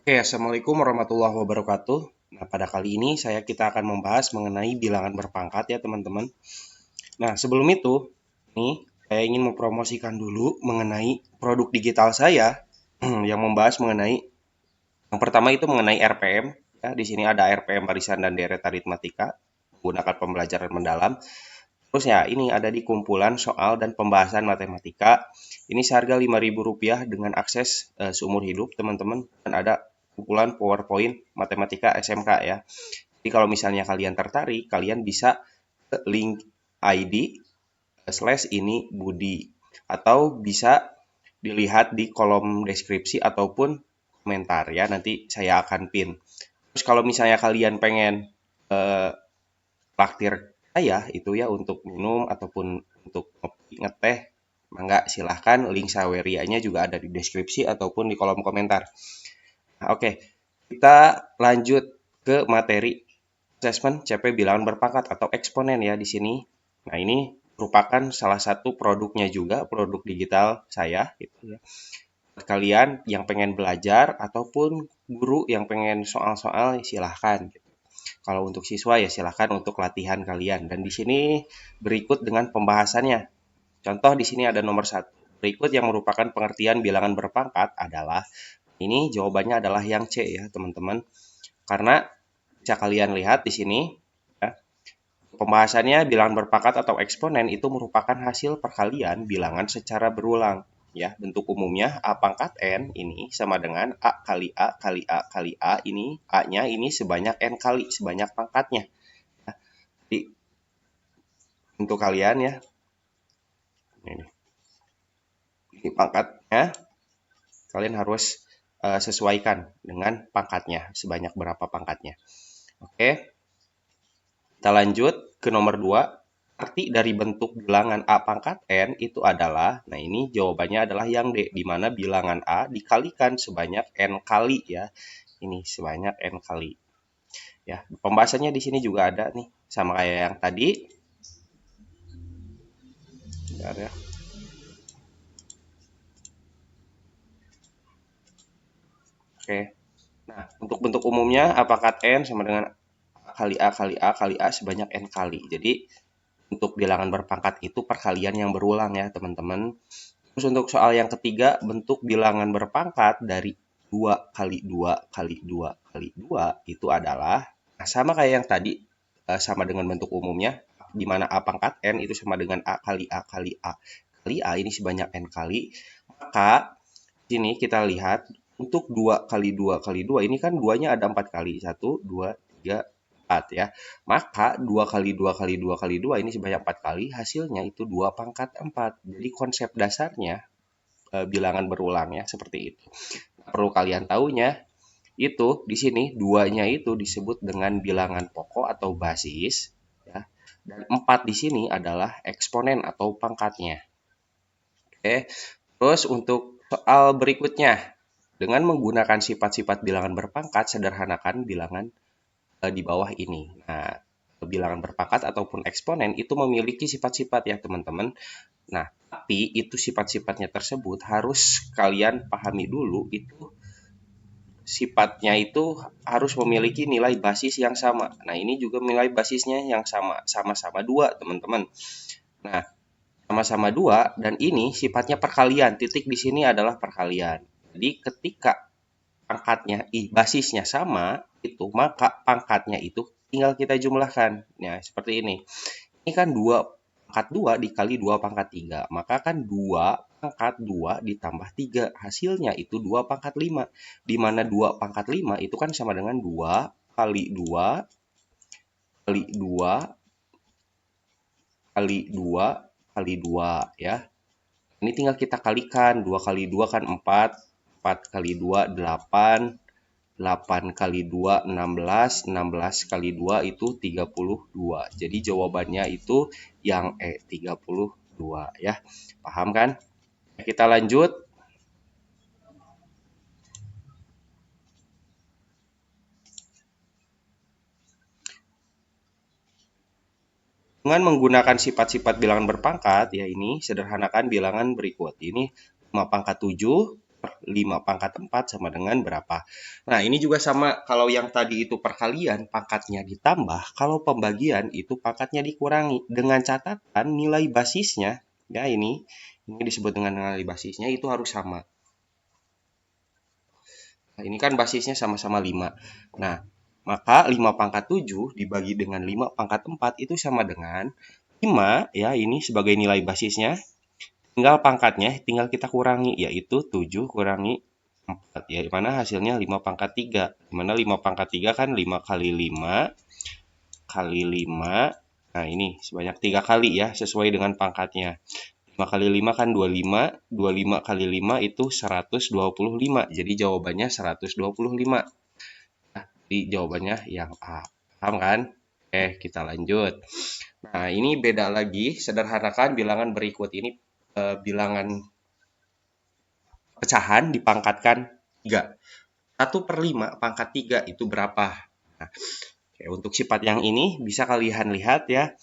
Oke, Assalamualaikum warahmatullahi wabarakatuh. Nah, pada kali ini kita akan membahas mengenai bilangan berpangkat ya teman-teman. Nah, sebelum itu, nih saya ingin mempromosikan dulu mengenai produk digital saya yang membahas mengenai yang pertama itu mengenai RPM. Ya, di sini ada RPM barisan dan deret aritmatika menggunakan pembelajaran mendalam. Terus ya, ini ada di kumpulan soal dan pembahasan matematika. Ini seharga Rp5.000 dengan akses seumur hidup, teman-teman. Dan ada kumpulan PowerPoint Matematika SMK ya. Jadi kalau misalnya kalian tertarik, kalian bisa ke link ID slash ini Budi. Atau bisa dilihat di kolom deskripsi ataupun komentar ya. Nanti saya akan pin. Terus kalau misalnya kalian pengen eh, traktir saya itu ya untuk minum ataupun untuk ngopi, ngeteh, mangga silahkan link Saweria-nya juga ada di deskripsi ataupun di kolom komentar. Nah, oke, kita lanjut ke materi asesmen CP bilangan berpangkat atau eksponen ya di sini. Nah, ini merupakan salah satu produknya juga, produk digital saya gitu ya. Buat kalian yang pengen belajar ataupun guru yang pengen soal-soal silahkan. Kalau untuk siswa ya silahkan untuk latihan kalian. Dan di sini berikut dengan pembahasannya. Contoh di sini ada nomor satu. Berikut yang merupakan pengertian bilangan berpangkat adalah, ini jawabannya adalah yang C ya teman-teman. Karena bisa kalian lihat di sini, ya, pembahasannya bilangan berpangkat atau eksponen itu merupakan hasil perkalian bilangan secara berulang. Ya, bentuk umumnya A pangkat N ini sama dengan A kali A kali A kali A ini, A-nya ini sebanyak N kali, sebanyak pangkatnya. Jadi, untuk kalian ya, ini pangkatnya, kalian harus sesuaikan dengan pangkatnya, sebanyak berapa pangkatnya. Oke, kita lanjut ke nomor 2. Arti dari bentuk bilangan A pangkat N itu adalah, nah ini jawabannya adalah yang D, di mana bilangan A dikalikan sebanyak N kali ya. Ini sebanyak N kali. Ya, pembahasannya di sini juga ada nih, sama kayak yang tadi. Bentar ya. Oke. Nah, untuk bentuk umumnya A pangkat N sama dengan A kali A kali A kali A sebanyak N kali. Jadi, untuk bilangan berpangkat itu perkalian yang berulang ya, teman-teman. Terus untuk soal yang ketiga, bentuk bilangan berpangkat dari 2 kali 2 kali 2 kali 2 itu adalah, nah sama kayak yang tadi, sama dengan bentuk umumnya, di mana A pangkat N itu sama dengan A kali A kali A kali A ini sebanyak N kali. Maka sini kita lihat untuk 2 kali 2 kali 2 ini kan 2-nya ada 4 kali. 1, 2, 3, 4 ya. Maka 2 kali 2 kali 2 kali 2 ini sebanyak 4 kali, hasilnya itu 2 pangkat 4. Jadi konsep dasarnya bilangan berulang ya seperti itu. Perlu kalian tahunya itu di sini 2-nya itu disebut dengan bilangan pokok atau basis ya. Dan 4 di sini adalah eksponen atau pangkatnya. Oke. Terus untuk soal berikutnya, dengan menggunakan sifat-sifat bilangan berpangkat, sederhanakan bilangan di bawah ini. Nah, bilangan berpangkat ataupun eksponen itu memiliki sifat-sifat ya teman-teman. Nah, tapi itu sifat-sifatnya tersebut harus kalian pahami dulu, itu sifatnya itu harus memiliki nilai basis yang sama. Nah, ini juga nilai basisnya yang sama, sama-sama 2 teman-teman. Nah, sama-sama 2 dan ini sifatnya perkalian. Titik di sini adalah perkalian. Jadi ketika pangkatnya basisnya sama itu, maka pangkatnya itu tinggal kita jumlahkan. Nah, seperti ini. Ini kan 2 pangkat 2 dikali 2 pangkat 3. Maka kan 2 pangkat 2 ditambah 3. Hasilnya itu 2 pangkat 5. Di mana 2 pangkat 5 itu kan sama dengan 2 kali 2 kali 2 kali 2 kali 2 ya. Ini tinggal kita kalikan. 2 kali 2 kan 4. 4 kali 2 8. 8 kali 2 16, 16 kali 2 itu 32. Jadi jawabannya itu yang E 32 ya. Paham kan? Kita lanjut. Dengan menggunakan sifat-sifat bilangan berpangkat ya, ini sederhanakan bilangan berikut. Ini 5 pangkat 7 5 pangkat 4 sama dengan berapa. Nah, ini juga sama, kalau yang tadi itu perkalian pangkatnya ditambah, kalau pembagian itu pangkatnya dikurangi. Dengan catatan nilai basisnya, ya ini disebut dengan nilai basisnya itu harus sama. Nah, ini kan basisnya sama-sama 5. Nah, maka 5 pangkat 7 dibagi dengan 5 pangkat 4 itu sama dengan 5, ya ini sebagai nilai basisnya. Tinggal pangkatnya, tinggal kita kurangi, yaitu 7 kurangi 4. Ya, mana hasilnya 5 pangkat 3. Dimana 5 pangkat 3 kan 5 kali 5 kali 5. Nah, ini sebanyak 3 kali ya, sesuai dengan pangkatnya. 5 kali 5 kan 25. 25 kali 5 itu 125. Jadi jawabannya 125. Nah, jadi jawabannya yang A. Paham kan? Oke, kita lanjut. Nah, ini beda lagi. Sederhanakan bilangan berikut ini, bilangan pecahan dipangkatkan 3. 1/5 pangkat 3 itu berapa? Nah, oke, untuk sifat yang ini bisa kalian lihat ya.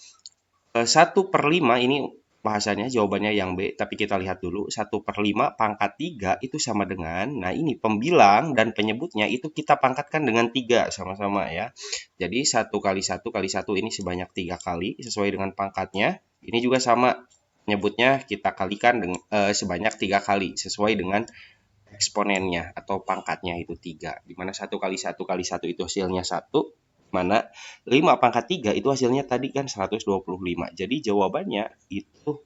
1/5 ini bahasanya jawabannya yang B, tapi kita lihat dulu. 1/5 pangkat 3 itu sama dengan, nah ini pembilang dan penyebutnya itu kita pangkatkan dengan 3 sama-sama ya. Jadi 1 kali 1 kali 1 ini sebanyak 3 kali sesuai dengan pangkatnya. Ini juga sama, penyebutnya kita kalikan dengan sebanyak 3 kali sesuai dengan eksponennya atau pangkatnya itu 3. Dimana 1 kali 1 kali 1 itu hasilnya 1. Mana 5 pangkat 3 itu hasilnya tadi kan 125. Jadi jawabannya itu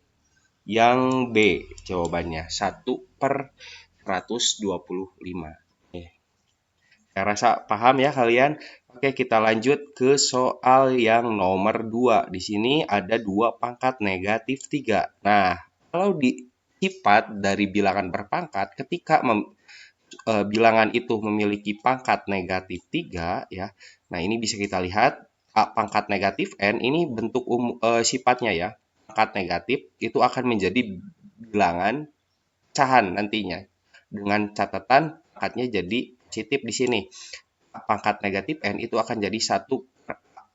yang B. Jawabannya 1/125. Oke. Saya rasa paham ya kalian. Oke, kita lanjut ke soal yang nomor 2. Di sini ada 2 pangkat negatif 3. Nah, kalau di sifat dari bilangan berpangkat, ketika bilangan itu memiliki pangkat negatif 3 ya. Nah, ini bisa kita lihat pangkat negatif n ini bentuk sifatnya ya. Pangkat negatif itu akan menjadi bilangan pecahan nantinya. Dengan catatan pangkatnya jadi positif di sini. Pangkat negatif n itu akan jadi 1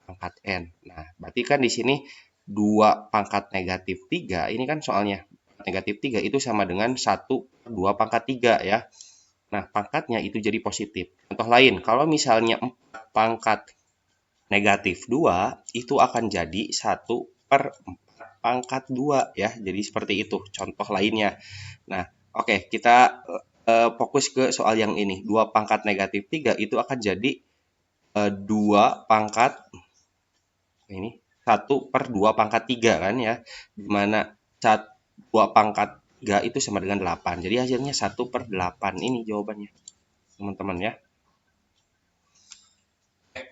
pangkat n. Nah, berarti kan di sini 2 pangkat negatif 3, ini kan soalnya negatif 3 itu sama dengan 1/2 pangkat 3 ya. Nah, pangkatnya itu jadi positif. Contoh lain, kalau misalnya 4 pangkat negatif 2, itu akan jadi 1/4 pangkat 2 ya. Jadi seperti itu contoh lainnya. Nah, oke, kita fokus ke soal yang ini. 2 pangkat negatif 3 itu akan jadi 2 pangkat ini 1/2 pangkat 3 kan ya. Dimana 2 pangkat 3 itu sama dengan 8. Jadi hasilnya 1/8 ini jawabannya, teman-teman ya.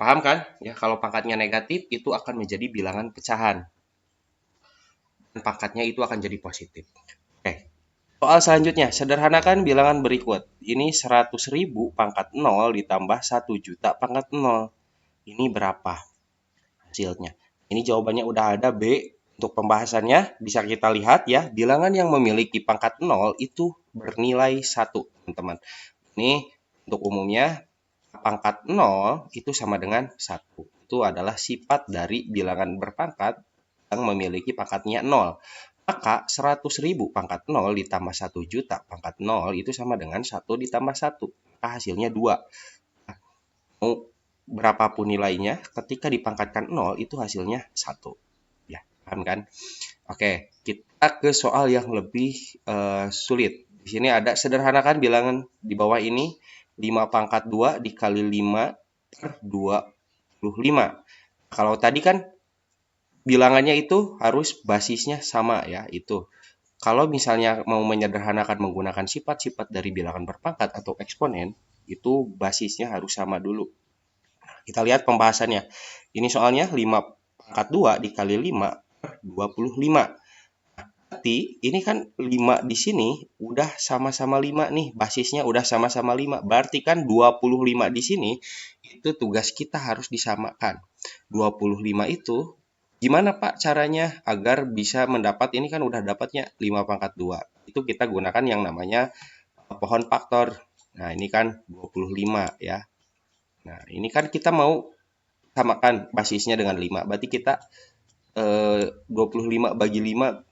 Paham kan? Ya, kalau pangkatnya negatif itu akan menjadi bilangan pecahan. Dan pangkatnya itu akan jadi positif. Oke. Soal selanjutnya, sederhanakan bilangan berikut. Ini 100.000 pangkat 0 ditambah 1 juta pangkat 0. Ini berapa hasilnya? Ini jawabannya udah ada B. Untuk pembahasannya bisa kita lihat ya, bilangan yang memiliki pangkat 0 itu bernilai 1, teman-teman. Ini untuk umumnya pangkat 0 itu sama dengan 1. Itu adalah sifat dari bilangan berpangkat yang memiliki pangkatnya 0. Maka 100.000 pangkat 0 ditambah 1 juta pangkat 0 itu sama dengan 1 ditambah 1. Maka hasilnya 2. Mau berapapun nilainya, ketika dipangkatkan 0 itu hasilnya 1. Ya, paham kan? Oke, kita ke soal yang lebih sulit. Di sini ada sederhanakan bilangan di bawah ini. 5 pangkat 2 dikali 5/25. Kalau tadi kan bilangannya itu harus basisnya sama ya, itu. Kalau misalnya mau menyederhanakan menggunakan sifat-sifat dari bilangan berpangkat atau eksponen, itu basisnya harus sama dulu. Kita lihat pembahasannya. Ini soalnya 5 pangkat 2 dikali 5/25. Berarti ini kan 5 di sini udah sama-sama 5 nih, basisnya udah sama-sama 5. Berarti kan 25 di sini itu tugas kita harus disamakan. 25 itu gimana Pak caranya agar bisa mendapat, ini kan udah dapatnya 5 pangkat 2. Itu kita gunakan yang namanya pohon faktor. Nah, ini kan 25 ya. Nah, ini kan kita mau samakan basisnya dengan 5. Berarti kita 25 bagi 5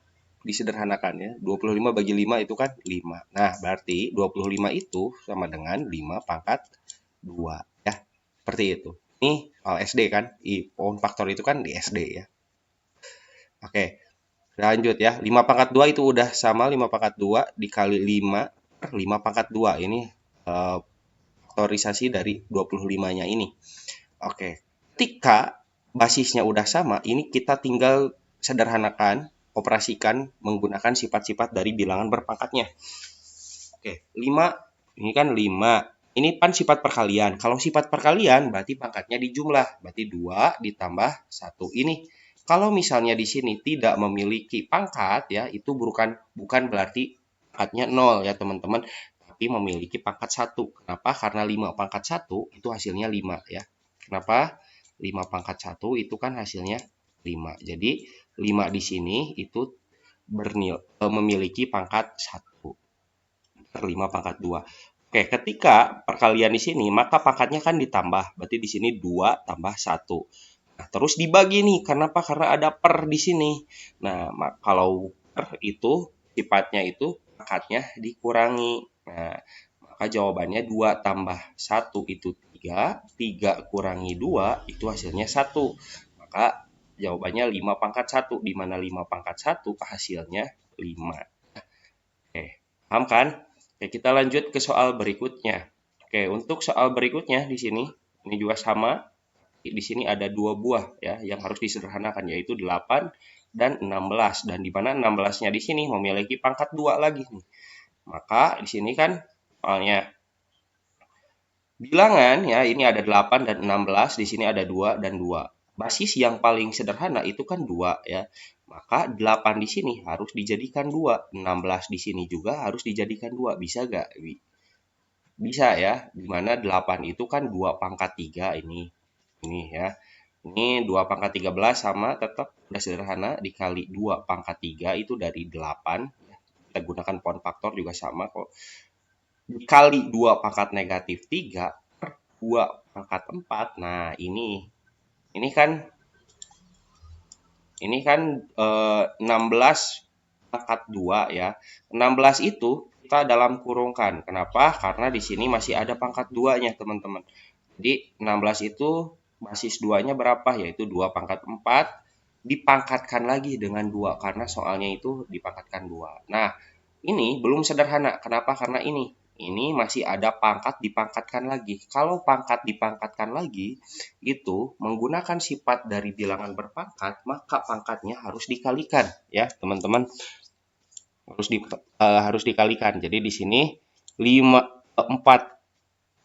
disederhanakan ya. 25 bagi 5 itu kan 5. Nah, berarti 25 itu sama dengan 5 pangkat 2 ya. Seperti itu. Ini soal SD kan. Pohon faktor itu kan di SD ya. Oke, lanjut ya. 5 pangkat 2 itu udah sama 5 pangkat 2 dikali 5 per 5 pangkat 2. Ini faktorisasi dari 25-nya ini. Oke, ketika basisnya udah sama, ini kita tinggal sederhanakan, operasikan menggunakan sifat-sifat dari bilangan berpangkatnya. Oke, 5, ini kan 5. Ini kan sifat perkalian. Kalau sifat perkalian berarti pangkatnya dijumlah. Berarti 2 ditambah 1 ini. Kalau misalnya di sini tidak memiliki pangkat ya, itu bukan berarti pangkatnya 0 ya, teman-teman, tapi memiliki pangkat 1. Kenapa? Karena 5 pangkat 1 itu hasilnya 5 ya. Kenapa? 5 pangkat 1 itu kan hasilnya 5. Jadi 5 di sini itu memiliki pangkat 1 per 5 pangkat 2. Oke, ketika perkalian di sini, maka pangkatnya kan ditambah. Berarti di sini 2 tambah 1. Nah, terus dibagi nih. Kenapa? Karena ada per di sini. Nah, kalau per itu sifatnya itu pangkatnya dikurangi. Nah, maka jawabannya 2 tambah 1 itu 3. 3 kurangi 2 itu hasilnya 1. Maka jawabannya 5 pangkat 1. Di mana 5 pangkat 1 hasilnya 5. Oke, paham kan? Oke, kita lanjut ke soal berikutnya. Oke, untuk soal berikutnya di sini, ini juga sama. Di sini ada 2 buah ya yang harus disederhanakan, yaitu 8 dan 16. Dan di mana 16-nya di sini memiliki pangkat 2 lagi nih. Maka di sini kan soalnya bilangan ya, ini ada 8 dan 16, di sini ada 2 dan 2. Basis yang paling sederhana itu kan 2 ya. Maka 8 di sini harus dijadikan 2, 16 di sini juga harus dijadikan 2. Bisa nggak? Bisa ya, dimana 8 itu kan 2 pangkat 3 ini ya. Ini 2 pangkat 13 sama tetap udah sederhana, dikali 2 pangkat 3 itu dari 8. Kita gunakan pohon faktor juga sama kok. Dikali 2 pangkat negatif 3 per 2 pangkat 4. Nah, ini kan 16 pangkat 2 ya. 16 itu kita dalam kurungkan. Kenapa? Karena di sini masih ada pangkat 2-nya, teman-teman. Jadi 16 itu basis 2-nya berapa? Yaitu 2 pangkat 4 dipangkatkan lagi dengan 2 karena soalnya itu dipangkatkan 2. Nah, ini belum sederhana. Kenapa? Karena ini masih ada pangkat dipangkatkan lagi. Kalau pangkat dipangkatkan lagi, itu menggunakan sifat dari bilangan berpangkat, maka pangkatnya harus dikalikan ya, teman-teman. Harus dikalikan. Jadi di sini 4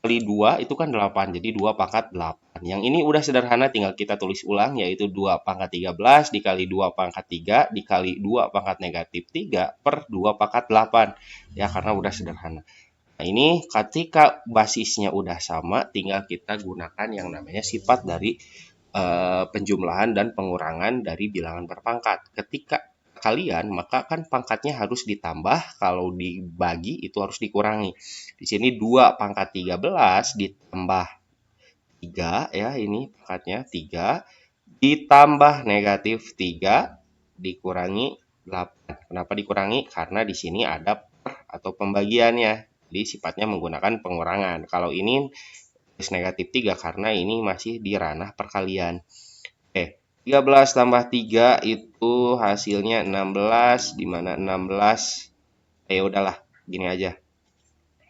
kali 2 itu kan 8. Jadi 2 pangkat 8. Yang ini udah sederhana, tinggal kita tulis ulang, yaitu 2 pangkat 13 dikali 2 pangkat 3 dikali 2 pangkat negatif 3 per 2 pangkat 8. Ya, karena udah sederhana. Nah, ini ketika basisnya udah sama, tinggal kita gunakan yang namanya sifat dari penjumlahan dan pengurangan dari bilangan berpangkat. Ketika kalian, maka kan pangkatnya harus ditambah, kalau dibagi itu harus dikurangi. Di sini 2 pangkat 13 ditambah 3 ya, ini pangkatnya 3 ditambah negatif 3 dikurangi 8. Kenapa dikurangi? Karena di sini ada per atau pembagiannya. Jadi sifatnya menggunakan pengurangan. Kalau ini tulis negatif 3 karena ini masih di ranah perkalian. Oke, 13 tambah 3 itu hasilnya 16, di mana 16 udahlah, gini aja.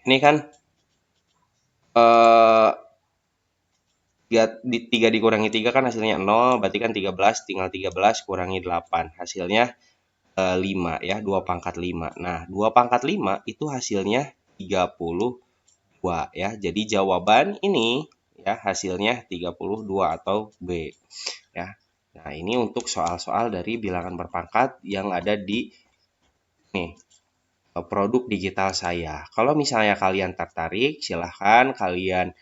Ini kan 3 dikurangi 3 kan hasilnya 0, berarti kan 13, tinggal 13 kurangi 8. Hasilnya 5 ya, 2 pangkat 5. Nah, 2 pangkat 5 itu hasilnya 32 ya. Jadi jawaban ini ya hasilnya 32 atau B ya. Nah, ini untuk soal-soal dari bilangan berpangkat yang ada di produk digital saya. Kalau misalnya kalian tertarik, silahkan kalian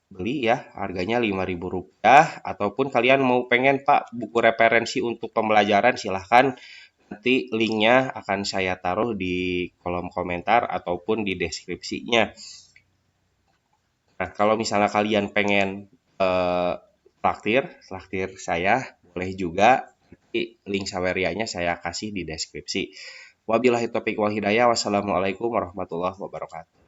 beli ya, harganya Rp5.000. Ataupun kalian mau pengen Pak buku referensi untuk pembelajaran, silahkan, nanti linknya akan saya taruh di kolom komentar ataupun di deskripsinya. Nah, kalau misalnya kalian pengen traktir saya, boleh juga. link Sawerianya saya kasih di deskripsi. Wabillahi taufiq wal hidayah. Wassalamualaikum warahmatullahi wabarakatuh.